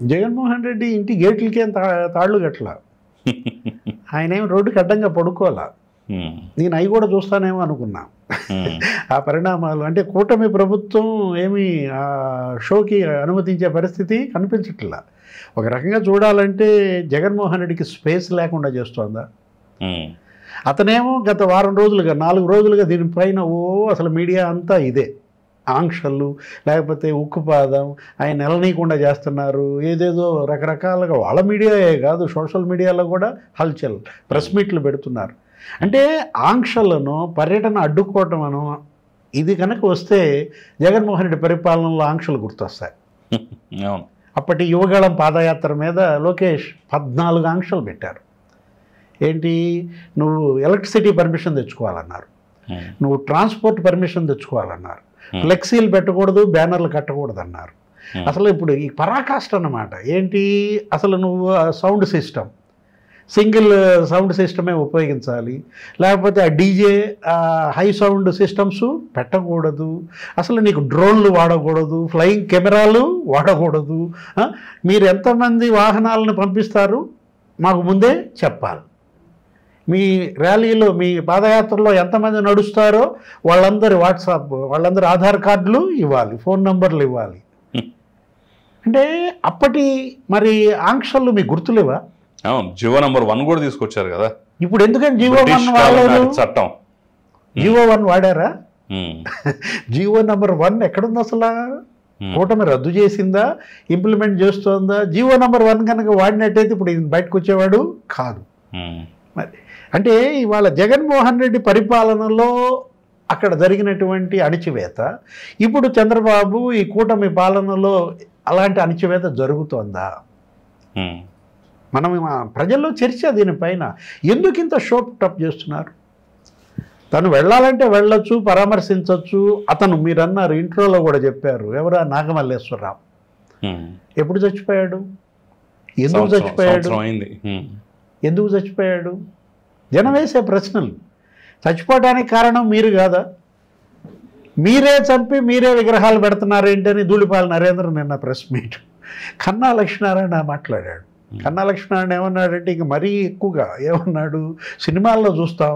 Speaker 4: జగన్మోహన్ రెడ్డి ఇంటి గేట్లకేం తాళ్ళు గట్ల, ఆయన ఏం రోడ్డుకి అడ్డంగా పడుకోవాలా. నేను అవి కూడా చూస్తానేమో అనుకున్నా. ఆ పరిణామాలు అంటే కూటమి ప్రభుత్వం ఏమి ఆ షోకి అనుమతించే పరిస్థితి కనిపించట్లా. ఒక రకంగా చూడాలంటే జగన్మోహన్ రెడ్డికి స్పేస్ లేకుండా చేస్తోందా? అతనేమో గత 4 రోజులుగా దీనిపైన అసలు మీడియా అంతా ఇదే ఆంక్షలు, లేకపోతే ఉక్కుపాదం, ఆయన నెలనీయకుండా చేస్తున్నారు, ఏదేదో రకరకాలుగా. వాళ్ళ మీడియాయే కాదు, సోషల్ మీడియాలో కూడా హల్చల్, ప్రెస్ మీట్లు పెడుతున్నారు. అంటే ఆంక్షలను, పర్యటన అడ్డుకోవటమను ఇది కనుక వస్తే జగన్మోహన్ రెడ్డి పరిపాలనలో ఆంక్షలు గుర్తొస్తాయి. అప్పటి యువగళం పాదయాత్ర మీద లోకేష్ 14 ఆంక్షలు పెట్టారు. ఏంటి? నువ్వు ఎలక్ట్రిసిటీ పర్మిషన్ తెచ్చుకోవాలన్నారు, నువ్వు ట్రాన్స్పోర్ట్ పర్మిషన్ తెచ్చుకోవాలన్నారు, ఫ్లెక్సీలు పెట్టకూడదు, బ్యానర్లు కట్టకూడదు అన్నారు. అసలు ఇప్పుడు ఈ పరాకాష్ట అన్నమాట. ఏంటి? అసలు నువ్వు సౌండ్ సిస్టమ్, సింగిల్ సౌండ్ సిస్టమే ఉపయోగించాలి, లేకపోతే ఆ డీజే హై సౌండ్ సిస్టమ్స్ పెట్టకూడదు, అసలు నీకు డ్రోన్లు వాడకూడదు, ఫ్లయింగ్ కెమెరాలు వాడకూడదు, మీరు ఎంతమంది వాహనాలను పంపిస్తారు మాకు ముందే చెప్పాలి, మీ ర్యాలీలో, మీ పాదయాత్రలో ఎంతమంది నడుస్తారో వాళ్ళందరి వాట్సాప్, వాళ్ళందరి ఆధార్ కార్డులు ఇవ్వాలి, ఫోన్ నంబర్లు ఇవ్వాలి. అంటే అప్పటి మరి ఆంక్షలు మీకు గుర్తులేవా?
Speaker 3: జీవో నంబర్ 1 కూడా తీసుకొచ్చారు కదా
Speaker 4: ఇప్పుడు. ఎందుకని జీవో 1 వాడలేదు?
Speaker 3: చట్టం
Speaker 4: జీవో 1 వాడారా? జీవో నంబర్ 1 ఎక్కడుంది అసలు? కూటమి రద్దు చేసిందా, ఇంప్లిమెంట్ చేస్తోందా? జీవో నంబర్ 1 కనుక వాడినట్టయితే ఇప్పుడు బయటకు వచ్చేవాడు కాదు. మరి అంటే ఇవాళ జగన్మోహన్ రెడ్డి పరిపాలనలో అక్కడ జరిగినటువంటి అణిచివేత, ఇప్పుడు చంద్రబాబు ఈ కూటమి పాలనలో అలాంటి అణిచివేత జరుగుతోందా? మనం ప్రజల్లో చర్చ దీనిపైన. ఎందుకు ఇంత షోప్ టప్ చేస్తున్నారు? తను వెళ్ళాలంటే వెళ్ళొచ్చు, పరామర్శించవచ్చు. అతను మీరన్నారు ఇంట్రోలో కూడా చెప్పారు, ఎవరా? నాగమల్లేశ్వరరావు. ఎప్పుడు చచ్చిపోయాడు? ఎందుకు చచ్చిపోయాడు? ఎందుకు చచ్చిపోయాడు? జనం వేసే ప్రశ్నలు. చచ్చిపోవడానికి కారణం మీరు కాదా? మీరే చంపి మీరే విగ్రహాలు పెడుతున్నారు ఏంటని ధూళిపాల నరేంద్ర నిన్న ప్రెస్ మీట్ కన్నా లక్ష్మీనారాయణ మాట్లాడాడు. కన్నా లక్ష్మీనారాయణ ఏమన్నాడంటే ఇంక మరీ ఎక్కువగా ఏమన్నాడు, సినిమాల్లో చూస్తాం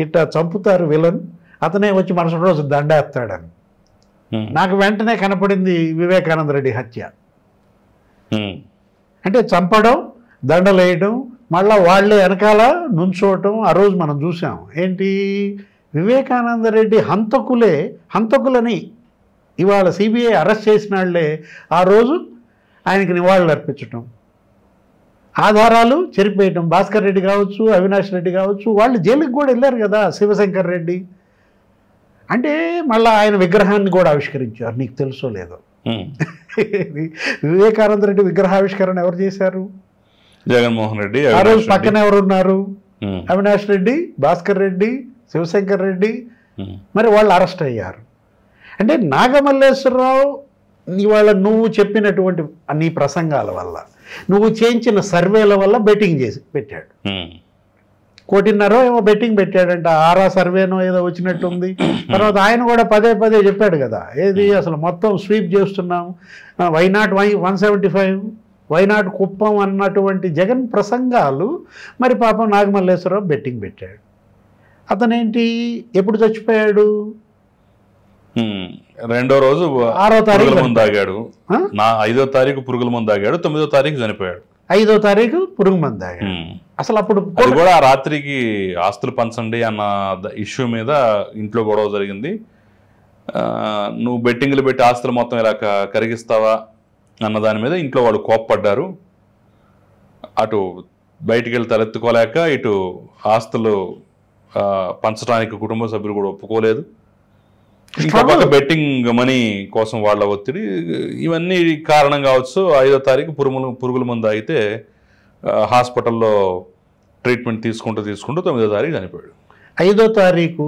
Speaker 4: ఇట్లా చంపుతారు విలన్, అతనే వచ్చి మరుసటి రోజు దండేస్తాడని. నాకు వెంటనే కనపడింది వివేకానంద రెడ్డి హత్య. అంటే చంపడం, దండలేయడం, మళ్ళీ వాళ్ళే వెనకాల నుంచోవటం. ఆ రోజు మనం చూసాం ఏంటి, వివేకానంద రెడ్డి హంతకులని ఇవాళ సిబిఐ అరెస్ట్ చేసిన వాళ్ళే ఆ రోజు ఆయనకి నివాళులు అర్పించటం, ఆధారాలు చెరిపేయటం. భాస్కర్ రెడ్డి కావచ్చు, అవినాష్ రెడ్డి కావచ్చు, వాళ్ళు జైలుకి కూడా వెళ్ళారు కదా, శివశంకర్ రెడ్డి. అంటే మళ్ళీ ఆయన విగ్రహాన్ని కూడా ఆవిష్కరించారు, నీకు తెలుసో లేదో. వివేకానంద రెడ్డి విగ్రహావిష్కరణ ఎవరు చేశారు?
Speaker 3: జగన్మోహన్ రెడ్డి.
Speaker 4: ఆ రోజు పక్కన ఎవరున్నారు? అవినాష్ రెడ్డి, భాస్కర్ రెడ్డి, శివశంకర్ రెడ్డి. మరి వాళ్ళు అరెస్ట్ అయ్యారు. అంటే నాగమల్లేశ్వరరావు ఇవాళ నువ్వు చెప్పినటువంటి నీ ప్రసంగాల వల్ల, నువ్వు చేయించిన సర్వేల వల్ల బెట్టింగ్ చేసి పెట్టాడు. 1.5 కోటి ఏమో బెట్టింగ్ పెట్టాడంట. ఆరా సర్వేనో ఏదో వచ్చినట్టుంది. తర్వాత ఆయన కూడా పదే చెప్పాడు కదా, ఏది అసలు మొత్తం స్వీప్ చేస్తున్నాం, వైనాట్ 175, వైనాట్ కుప్పం అన్నటువంటి జగన్ ప్రసంగాలు. మరి పాపం నాగమల్లేశ్వరరావు బెట్టింగ్ పెట్టాడు. అతనేంటి ఎప్పుడు చచ్చిపోయాడు?
Speaker 3: 2వ రోజు
Speaker 4: 6వ తారీఖు
Speaker 3: ముందు ఆగాడు. 5వ తారీఖు పురుగుల ముందు ఆగాడు, 9వ తారీఖు చనిపోయాడు.
Speaker 4: 5వ తారీఖు పురుగు మందు ఆగాడు. అసలు అప్పుడు
Speaker 3: కూడా ఆ రాత్రికి ఆస్తులు పంచండి అన్న ఇష్యూ మీద ఇంట్లో గొడవ జరిగింది. నువ్వు బెట్టింగ్లు పెట్టి ఆస్తులు మొత్తం ఇలా కరిగిస్తావా అన్న దాని మీద ఇంట్లో వాళ్ళు కోప్పడ్డారు. అటు బయటికి వెళ్ళి తలెత్తుకోలేక ఇటు ఆస్తులు పంచడానికి కుటుంబ సభ్యులు కూడా ఒప్పుకోలేదు. ఇంకొక బెట్టింగ్ మనీ కోసం వాళ్ళ ఒత్తిడి, ఇవన్నీ కారణం కావచ్చు. 5వ తారీఖు పురుగుల మందు అయితే హాస్పిటల్లో ట్రీట్మెంట్ తీసుకుంటూ 9వ తారీఖు చనిపోయాడు.
Speaker 4: 5వ తారీఖు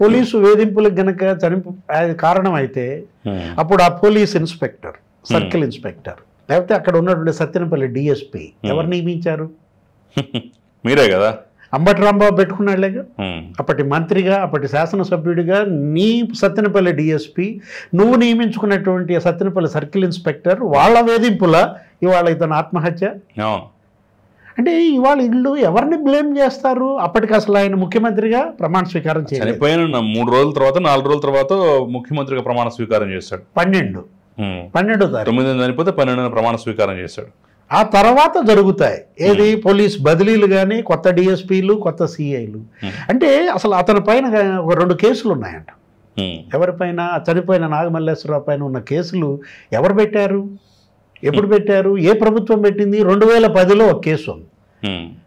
Speaker 4: పోలీసు వేధింపులకు గనక కారణం అయితే అప్పుడు ఆ పోలీస్ ఇన్స్పెక్టర్, సర్కిల్ ఇన్స్పెక్టర్, లేకపోతే అక్కడ ఉన్నటువంటి సత్యనపల్లి డిఎస్పీ ఎవరు నియమించారు?
Speaker 3: మీరే కదా.
Speaker 4: అంబటి రాంబాబు పెట్టుకున్నాడులేగా. అప్పటి మంత్రిగా, అప్పటి శాసనసభ్యుడిగా నీ సత్యనపల్లి డిఎస్పీ, నువ్వు నియమించుకున్నటువంటి సత్యనపల్లి సర్కిల్ ఇన్స్పెక్టర్, వాళ్ళ వేధింపుల ఇవాళ ఇతను ఆత్మహత్య. అంటే ఇవాళ ఇళ్ళు ఎవరిని బ్లేమ్ చేస్తారు? అప్పటికి అసలు ఆయన ముఖ్యమంత్రిగా ప్రమాణ స్వీకారం చేయాలి.
Speaker 3: 3 రోజుల తర్వాత 4 రోజుల తర్వాత ముఖ్యమంత్రిగా ప్రమాణ స్వీకారం చేశాడు.
Speaker 4: 12వ తారీఖు
Speaker 3: 9 చనిపోతే 12 ప్రమాణ స్వీకారం చేశాడు.
Speaker 4: ఆ తర్వాత జరుగుతాయి ఏది పోలీస్ బదిలీలు కానీ, కొత్త డిఎస్పీలు, కొత్త సిఐలు. అంటే అసలు అతని పైన 2 కేసులు ఉన్నాయంట. ఎవరిపైన? చనిపోయిన నాగమల్లేశ్వరరావు పైన ఉన్న కేసులు ఎవరు పెట్టారు, ఎప్పుడు పెట్టారు, ఏ ప్రభుత్వం పెట్టింది? 2010లో ఒక కేసు ఉంది.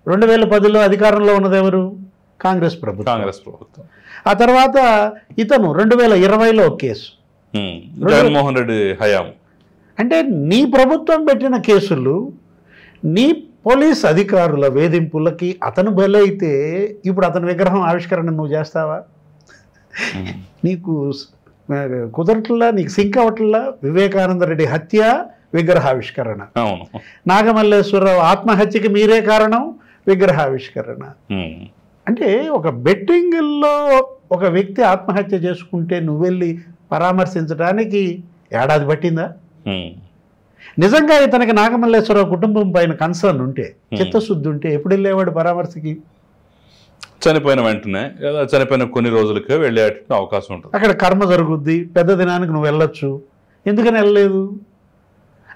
Speaker 4: 2010లో అధికారంలో ఉన్నది ఎవరు? కాంగ్రెస్ ప్రభుత్వం. ఆ తర్వాత ఇతను 2020లో ఒక కేసు,
Speaker 3: జగన్మోహన్ రెడ్డి హయాం.
Speaker 4: అంటే నీ ప్రభుత్వం పెట్టిన కేసులు, నీ పోలీస్ అధికారుల వేధింపులకి అతను బలైతే ఇప్పుడు అతని విగ్రహం ఆవిష్కరణ నువ్వు చేస్తావా? నీకు కుదరట్లా, నీకు సింక్ అవట్లా. వివేకానంద రెడ్డి హత్య, విగ్రహావిష్కరణ. నాగమల్లేశ్వరరావు ఆత్మహత్యకి మీరే కారణం, విగ్రహావిష్కరణ. అంటే ఒక బెట్టింగ్లో ఒక వ్యక్తి ఆత్మహత్య చేసుకుంటే నువ్వు వెళ్ళి పరామర్శించడానికి ఏడాది పట్టిందా? నిజంగా ఇతనికి నాగమల్లేశ్వరరావు కుటుంబం పైన కన్సర్న్ ఉంటే, చిత్తశుద్ధి ఉంటే ఎప్పుడు వెళ్ళేవాడు పరామర్శకి?
Speaker 3: చనిపోయిన వెంటనే, చనిపోయిన కొన్ని రోజులకే వెళ్ళే అవకాశం ఉంటుంది.
Speaker 4: అక్కడ కర్మ జరుగుద్ది, పెద్ద దినానికి నువ్వు వెళ్ళొచ్చు. ఎందుకని వెళ్ళలేదు?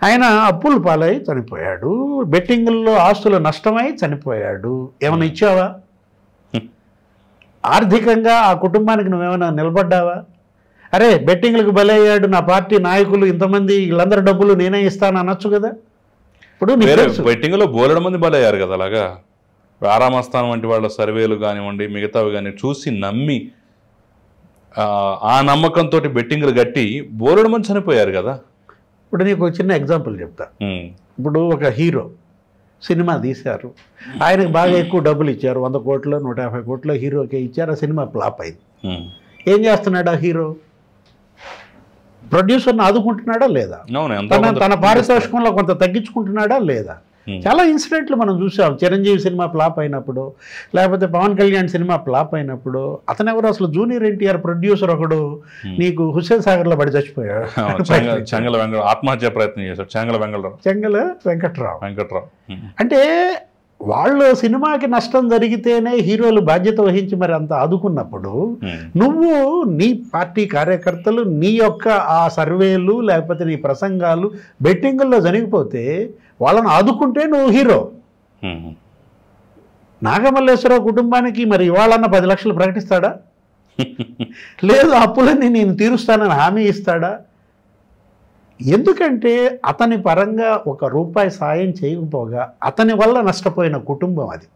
Speaker 4: ఆయన అప్పులు పాలై చనిపోయాడు, బెట్టింగుల్లో ఆస్తులు నష్టమై చనిపోయాడు. ఏమైనా ఇచ్చావా? ఆర్థికంగా ఆ కుటుంబానికి నువ్వేమైనా నిలబడ్డావా? అరే బెట్టింగ్లకు బలయ్యాడు నా పార్టీ నాయకులు, ఇంతమంది, వీళ్ళందరి డబ్బులు నేనే ఇస్తాను అనొచ్చు కదా. ఇప్పుడు
Speaker 3: బెట్టింగ్లో బోలెడు మంది బలయ్యారు కదా. అలాగా ఆరామస్థానం వంటి వాళ్ళ సర్వేలు కానివ్వండి, మిగతావి కానీ చూసి నమ్మి ఆ నమ్మకంతో బెట్టింగ్లు కట్టి బోలెడు మంది చనిపోయారు కదా.
Speaker 4: ఇప్పుడు నీకు చిన్న ఎగ్జాంపుల్ చెప్తా. ఇప్పుడు ఒక హీరో సినిమా తీశారు, ఆయనకు బాగా ఎక్కువ డబ్బులు ఇచ్చారు, 100 కోట్లు 150 కోట్లు హీరోకే ఇచ్చారు. ఆ సినిమా ఫ్లాప్ అయింది. ఏం చేస్తున్నాడు ఆ హీరో? ప్రొడ్యూసర్ని ఆదుకుంటున్నాడా లేదా? తన పారితోషికంలో కొంత తగ్గించుకుంటున్నాడా లేదా? చాలా ఇన్సిడెంట్లు మనం చూసాం. చిరంజీవి సినిమా ఫ్లాప్ అయినప్పుడు, లేకపోతే పవన్ కళ్యాణ్ సినిమా ఫ్లాప్ అయినప్పుడు, అతను ఎవరు అసలు జూనియర్ ఎన్టీఆర్ ప్రొడ్యూసర్ ఒకడు నీకు హుస్సేన్ సాగర్లో పడి చచ్చిపోయాడు.
Speaker 3: చెంగల వెంకట ఆత్మహత్య ప్రయత్నం చేశాడు. చెంగల వెంకట్రావు.
Speaker 4: అంటే వాళ్ళు సినిమాకి నష్టం జరిగితేనే హీరోలు బాధ్యత వహించి మరి అంత ఆదుకున్నప్పుడు, నువ్వు నీ పార్టీ కార్యకర్తలు నీ యొక్క ఆ సర్వేలు లేకపోతే నీ ప్రసంగాలు బెట్టింగుల్లో జరిగిపోతే వాళ్ళని ఆదుకుంటే నువ్వు హీరో. నాగమల్లేశ్వరరావు కుటుంబానికి మరి ఇవాళన్న 10 లక్షలు ప్రకటిస్తాడా? లేదు, అప్పులన్నీ నేను తీరుస్తానని హామీ ఇస్తాడా? ఎందుకంటే అతని పరంగా ₹1 సాయం చేయకపోగా అతని వల్ల నష్టపోయిన కుటుంబం అది,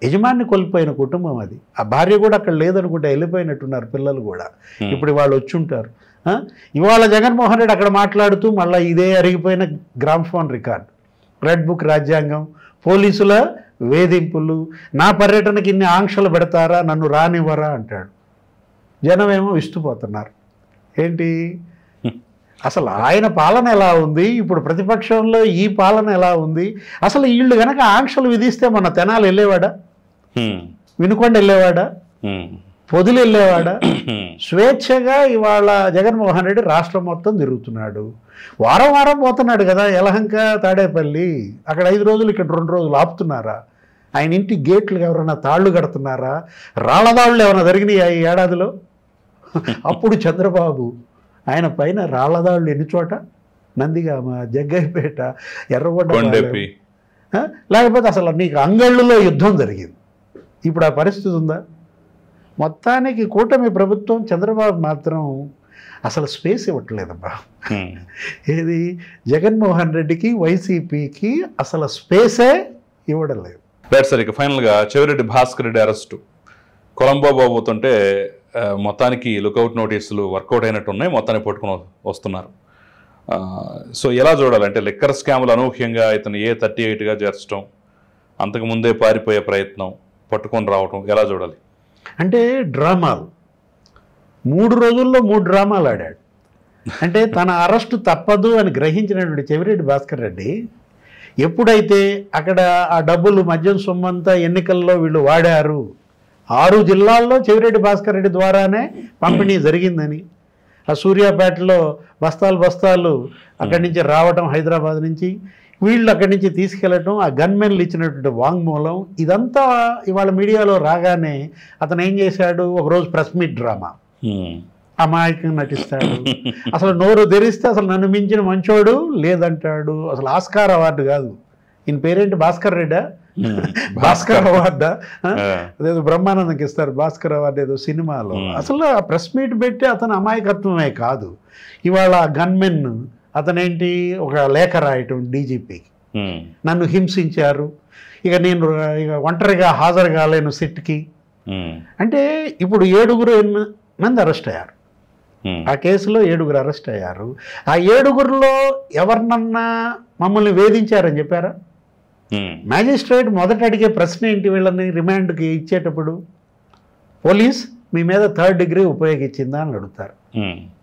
Speaker 4: యజమాన్ని కోల్పోయిన కుటుంబం అది. ఆ భార్య కూడా అక్కడ లేదనుకుంటే వెళ్ళిపోయినట్టున్నారు పిల్లలు కూడా. ఇప్పుడు వాళ్ళు వచ్చి ఉంటారు. ఇవాళ జగన్మోహన్ రెడ్డి అక్కడ మాట్లాడుతూ మళ్ళీ ఇదే అరిగిపోయిన గ్రామ్ఫోన్ రికార్డ్, రెడ్ బుక్ రాజ్యాంగం, పోలీసుల వేధింపులు, నా పర్యటనకి ఇన్ని ఆంక్షలు పెడతారా, నన్ను రానివ్వరా అంటాడు. జనమేమో విస్తుపోతున్నారు. ఏంటి అసలు ఆయన పాలన ఎలా ఉంది, ఇప్పుడు ప్రతిపక్షంలో ఈ పాలన ఎలా ఉంది? అసలు వీళ్ళు కనుక ఆంక్షలు విధిస్తే మన తెనాలి వెళ్ళేవాడా, వినుకొండ వెళ్ళేవాడా, పొదులు వెళ్ళేవాడా? స్వేచ్ఛగా ఇవాళ జగన్మోహన్ రెడ్డి రాష్ట్రం మొత్తం తిరుగుతున్నాడు. వారం వారం పోతున్నాడు కదా, యలహంక తాడేపల్లి, అక్కడ 5 రోజులు ఇక్కడ 2 రోజులు ఆపుతున్నారా? ఆయన ఇంటి గేట్లు ఎవరైనా తాళ్ళు కడుతున్నారా? రాళ్లదాళ్ళు ఏమైనా జరిగినాయి ఈ ఏడాదిలో? అప్పుడు చంద్రబాబు ఆయన పైన రాళ్లదాళ్ళు ఎన్ని చోట, నందిగామ, జగ్గైపేట, ఎర్రగొండ, లేకపోతే అసలు నీకు అంగళ్ళులో యుద్ధం జరిగింది. ఇప్పుడు ఆ పరిస్థితి ఉందా? మొత్తానికి కూటమి ప్రభుత్వం, చంద్రబాబు మాత్రం అసలు స్పేస్ ఇవ్వట్లేదబ్బా. ఏది జగన్మోహన్ రెడ్డికి, వైసీపీకి అసలు స్పేసే ఇవ్వడం లేదు.
Speaker 3: రైట్ సార్, ఇక ఫైనల్గా చెవిరెడ్డి భాస్కర్ రెడ్డి అరెస్టు కొలంబో పోతుంటే మొత్తానికి లుకౌట్ నోటీసులు వర్కౌట్ అయినట్టు ఉన్నాయి, మొత్తాన్ని పట్టుకుని వస్తున్నారు. సో ఎలా చూడాలంటే లిక్కర్ స్కాములు అనూహ్యంగా ఇతను A38గా చేర్చడం, అంతకుముందే పారిపోయే ప్రయత్నం, పట్టుకొని రావటం, ఎలా చూడాలి?
Speaker 4: అంటే డ్రామాలు 3 రోజుల్లో 3 డ్రామాలు ఆడాడు. అంటే తన అరెస్టు తప్పదు అని గ్రహించినటువంటి చెవిరెడ్డి భాస్కర్ రెడ్డి ఎప్పుడైతే అక్కడ ఆ డబ్బులు మద్యం సొమ్మంతా ఎన్నికల్లో వీళ్ళు వాడారు, 6 జిల్లాల్లో చెవిరెడ్డి భాస్కర్ రెడ్డి ద్వారానే పంపిణీ జరిగిందని, ఆ సూర్యాపేటలో బస్తాలు అక్కడి నుంచి రావటం, హైదరాబాద్ నుంచి వీళ్ళు అక్కడి నుంచి తీసుకెళ్ళటం, ఆ గన్మెన్లు ఇచ్చినటువంటి వాంగ్మూలం, ఇదంతా ఇవాళ మీడియాలో రాగానే అతను ఏం చేశాడు, ఒకరోజు ప్రెస్ మీట్ డ్రామా, అమాయకంగా నటిస్తాడు. అసలు నోరు తెరిస్తే అసలు నన్ను మించిన మంచోడు లేదంటాడు. అసలు ఆస్కార్ అవార్డు కాదు, ఈయన పేరేంటి, భాస్కర్ రెడ్డా, భాస్కర్ అవార్డా, అదేదో బ్రహ్మానందంకి ఇస్తారు భాస్కర్ అవార్డు ఏదో సినిమాలో. అసలు ఆ ప్రెస్ మీట్ పెట్టి అతను అమాయకత్వమే కాదు, ఇవాళ గన్మెన్ అతనేంటి ఒక లేఖ రాయటం డీజీపీకి, నన్ను హింసించారు, ఇక నేను ఒంటరిగా హాజరు కాలేను సిట్కి అంటే. ఇప్పుడు 7 మంది అరెస్ట్ అయ్యారు, ఆ కేసులో 7 అరెస్ట్ అయ్యారు. ఆ 7లో ఎవరినన్నా మమ్మల్ని వేధించారని చెప్పారా? మ్యాజిస్ట్రేట్ మొదట అడిగే ప్రశ్న ఏంటి, వీళ్ళని రిమాండ్కి ఇచ్చేటప్పుడు, పోలీస్ మీ మీద 3rd డిగ్రీ ఉపయోగించిందా అని అడుగుతారు.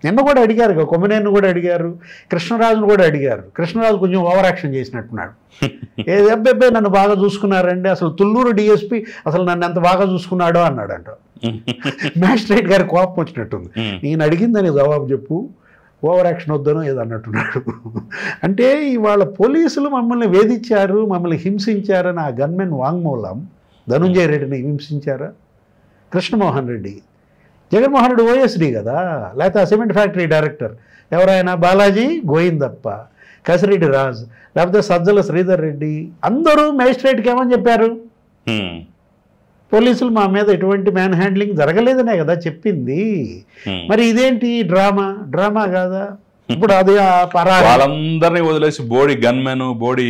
Speaker 4: నిన్న కూడా అడిగారు, కొమ్మినేని కూడా అడిగారు, కృష్ణరాజును కూడా అడిగారు. కృష్ణరాజు కొంచెం ఓవర్ యాక్షన్ చేసినట్టున్నాడు. ఏది అబ్బాయి నన్ను బాగా చూసుకున్నారండి, అసలు తుళ్ళూరు డిఎస్పీ అసలు నన్ను ఎంత బాగా చూసుకున్నాడో అన్నాడంట. మ్యాజిస్ట్రేట్ గారి కోపం వచ్చినట్టుంది, నేను అడిగిందని జవాబు చెప్పు, ఓవర్ యాక్షన్ వద్దనో ఏదో అన్నట్టున్నాడు. అంటే ఇవాళ పోలీసులు మమ్మల్ని వేధించారు, మమ్మల్ని హింసించారని ఆ గన్మెన్ వాంగ్మూలం. ధనుంజయ రెడ్డిని హింసించారా? కృష్ణమోహన్ రెడ్డి, జగన్మోహన్ రెడ్డి ఓఎస్డీ కదా, లేకపోతే ఆ సిమెంట్ ఫ్యాక్టరీ డైరెక్టర్ ఎవరైనా బాలాజీ గోయిందప్ప, కసిరెడ్డి రాజ్, లేకపోతే సజ్జల శ్రీధర్ రెడ్డి, అందరూ మేజిస్ట్రేట్కి ఏమని చెప్పారు, పోలీసులు మా మీద ఎటువంటి మ్యాన్ హ్యాండ్లింగ్ జరగలేదనే కదా చెప్పింది. మరి ఇదేంటి డ్రామా కాదా? ఇప్పుడు అది
Speaker 3: వాళ్ళందరినీ వదిలేసి బోడీ గన్మెన్, బోడీ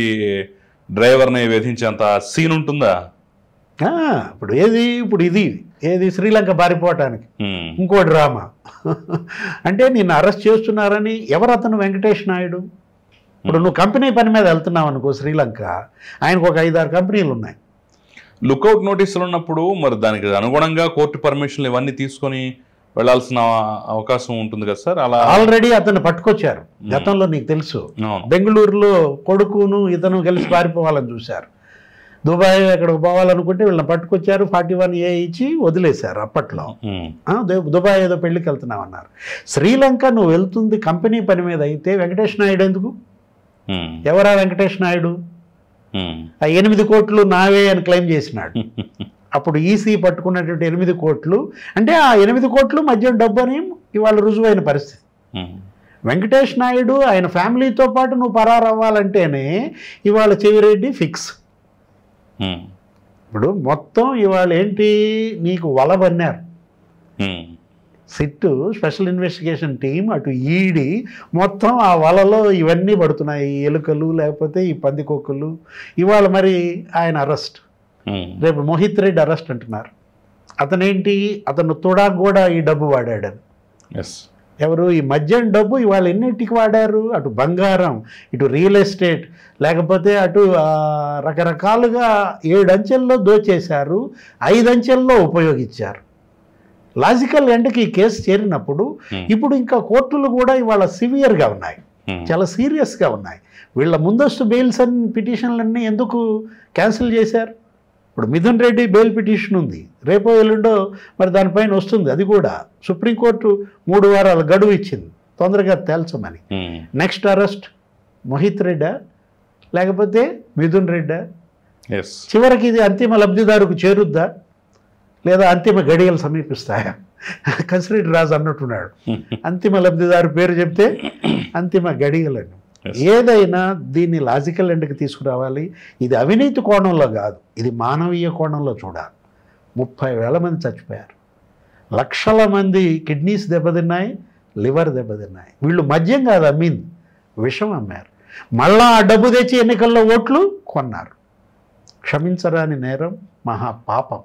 Speaker 3: డ్రైవర్ని వేధించేంత సీన్ ఉంటుందా?
Speaker 4: ఇప్పుడు ఇది శ్రీలంక పారిపోవటానికి ఇంకో డ్రామా. అంటే నిన్ను అరెస్ట్ చేస్తున్నారని ఎవరు అతను? వెంకటేష్ నాయుడు. ఇప్పుడు నువ్వు కంపెనీ పని మీద వెళ్తున్నావు అనుకో శ్రీలంక, ఆయనకు ఒక 5-6 కంపెనీలు ఉన్నాయి.
Speaker 3: లుకౌట్ నోటీసులు ఉన్నప్పుడు మరి దానికి అనుగుణంగా కోర్టు పర్మిషన్లు ఇవన్నీ తీసుకొని వెళ్లాల్సిన అవకాశం ఉంటుంది కదా సార్. అలా
Speaker 4: ఆల్రెడీ అతను పట్టుకొచ్చారు గతంలో, నీకు తెలుసు.
Speaker 3: అవును.
Speaker 4: బెంగళూరులో కొడుకును ఇతను కలిసి పారిపోవాలని చూశారు. దుబాయ్ ఎక్కడికి పోవాలనుకుంటే వీళ్ళని పట్టుకొచ్చారు, 41A ఇచ్చి వదిలేశారు అప్పట్లో. దుబాయ్ ఏదో పెళ్లికి వెళ్తున్నామన్నారు. శ్రీలంక నువ్వు వెళ్తుంది కంపెనీ పని మీద అయితే వెంకటేష్ నాయుడు ఎందుకు? ఎవరా వెంకటేష్ నాయుడు? ఆ 8 కోట్లు నావే అని క్లెయిమ్ చేసినాడు. అప్పుడు ఈసీ పట్టుకున్నటువంటి 8 కోట్లు అంటే ఆ 8 కోట్లు మధ్య డబ్బు అని ఇవాళ రుజువైన పరిస్థితి. వెంకటేష్ నాయుడు ఆయన ఫ్యామిలీతో పాటు నువ్వు పరారవ్వాలంటేనే ఇవాళ చెవిరెడ్డి ఫిక్స్. ఇప్పుడు మొత్తం ఇవాళ ఏంటి, నీకు వలబన్నారు. సిట్టు స్పెషల్ ఇన్వెస్టిగేషన్ టీం, అటు ఈడీ, మొత్తం ఆ వలలో ఇవన్నీ పడుతున్నాయి. ఎలుకలు లేకపోతే ఈ పందికొక్కులు. ఇవాళ మరి ఆయన అరెస్ట్, రేపు మోహిత్ రెడ్డి అరెస్ట్ అంటున్నారు. అతనేంటి, అతను తుడాకు కూడా ఈ డబ్బు వాడాడని. ఎవరు? ఈ మద్యం డబ్బు ఇవాళ ఎన్నింటికి వాడారు? అటు బంగారం, ఇటు రియల్ ఎస్టేట్, లేకపోతే అటు రకరకాలుగా 7 అంచెల్లో దోచేశారు, 5 అంచెల్లో ఉపయోగించారు. లాజికల్ ఎండ్కి ఈ కేసు చేరినప్పుడు ఇప్పుడు ఇంకా కోర్టులు కూడా ఇవాళ సివియర్గా ఉన్నాయి, చాలా సీరియస్గా ఉన్నాయి. వీళ్ళ ముందస్తు బెయిల్స్ అన్ని పిటిషన్లన్నీ ఎందుకు క్యాన్సిల్ చేశారు? ఇప్పుడు మిథున్ రెడ్డి బెయిల్ పిటిషన్ ఉంది, రేపో ఎల్లుండో మరి దానిపైన వస్తుంది. అది కూడా సుప్రీంకోర్టు 3 వారాల గడువు ఇచ్చింది తొందరగా తేల్చమని. నెక్స్ట్ అరెస్ట్ మోహిత్ రెడ్డా లేకపోతే మిథున్ రెడ్డా? చివరికి ఇది అంతిమ లబ్ధిదారుకు చేరుద్దా లేదా అంతిమ గడియలు సమీపిస్తాయా? కన్సిడర్ రాజు అన్నట్టున్నాడు, అంతిమ లబ్ధిదారు పేరు చెప్తే అంతిమ గడియలను. ఏదైనా దీన్ని లాజికల్ ఎండ్కి తీసుకురావాలి. ఇది అవినీతి కోణంలో కాదు, ఇది మానవీయ కోణంలో చూడాలి. 30,000 మంది చచ్చిపోయారు, లక్షల మంది కిడ్నీస్ దెబ్బతిన్నాయి, లివర్ దెబ్బతిన్నాయి. వీళ్ళు మద్యం కాదు అమ్మింది, విషం అమ్మారు. మళ్ళా ఆ డబ్బు తెచ్చి ఎన్నికల్లో ఓట్లు కొన్నారు. క్షమించరాని నేరం, మహాపాపం.